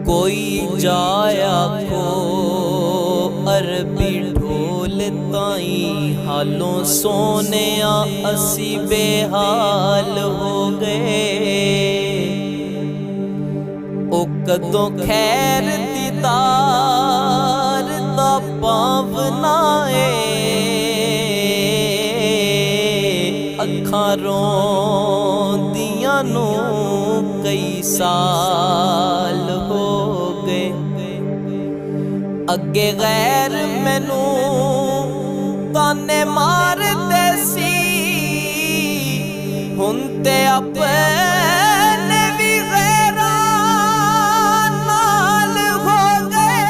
کوئی جایا کو عربی ڈھول تائیں حالوں سونیا اسی بے حال ہو گئے او کدوں خیر دیدار دا پاونا اکھاں روندیاں نو کئی سال ہو گئے اگے غیر مینوں تانے مار دے سی ہن تے اپنے بھی غیراں نال ہو گئے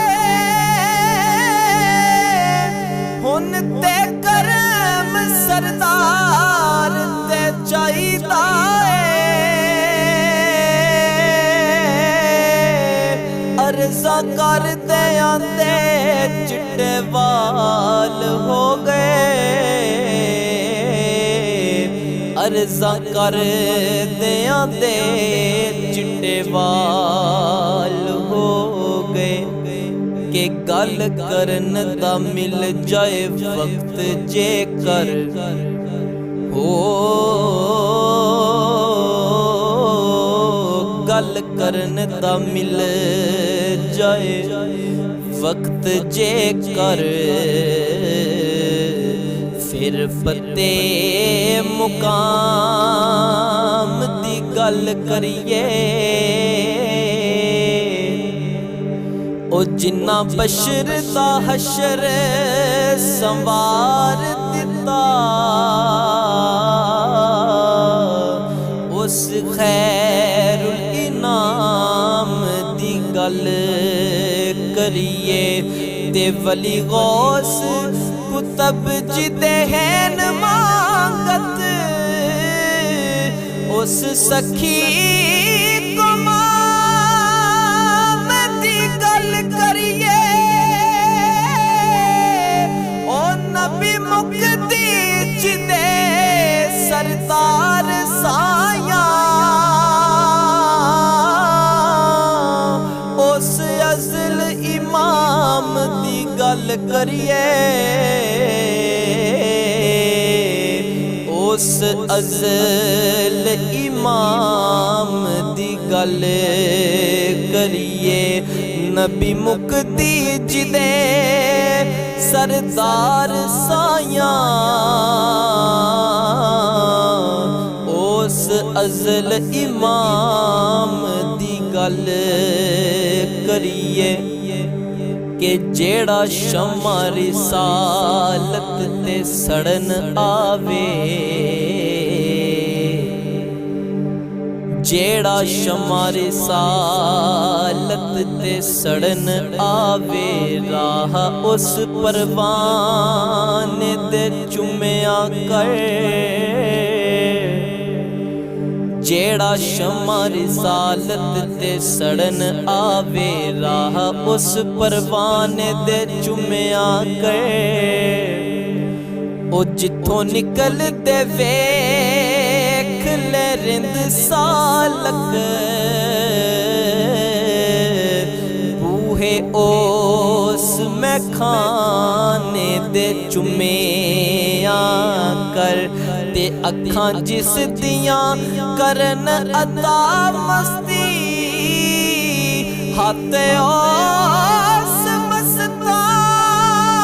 ہن تے کرم سردار تے چاہیدا عرضاں کر دیاں تے چٹے وال ہو گئے عرضاں کر دیاں تے چٹے وال ہو گئے کہ گل کرن دا مل جائے وقت جے کر گل کرن دا مل جائے وقت جے کر پھر پتے مقام دی گل کریے او جنہ بشر دا حشر سنوار دتا اس خیر الانام دی گل کریے تے ولی غوث کتب جدے ہیں مانگت اس سکھی کو مام دی گل کریے او نبی مقدی جدے سردار سایاں اس ازل امام دی گل کریے اس ازل امام دی گل کریے نبی مقدی جدے سردار سایاں اس ازل امام دی گل کریے کہ جیڑا شمع رسالت تے سڑن آوے جیڑا شمع رسالت تے سڑن آوے راہ اس پروانے دے چومیا کر جیڑا شمع رسالت تے سڑن آوے راہ اس پروانے دے چومیا کر او جتھوں نکل دے ویکھ لے رند سالک بوہے اوس میں کھانے دے چومیا کر تے اکھاں جس دیاں کرن عطا مستی ہاتھ اوس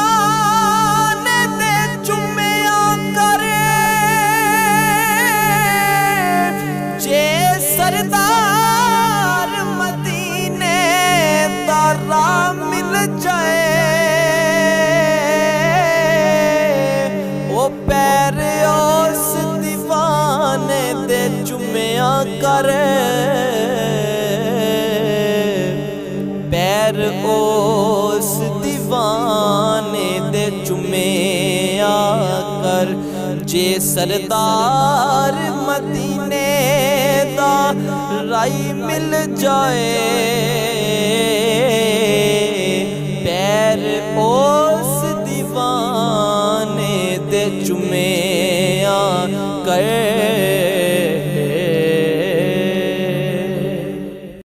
مستان دے چومیا کر جے سردار مدینے دا راہ مل جائے او پیر اوس دیوانے دے چومیا کر پیر اوس دیوانے دے چومیا کر جے سردار مدینے دا رائی مل جائے پیر اس دیوانے دے چمیاں کر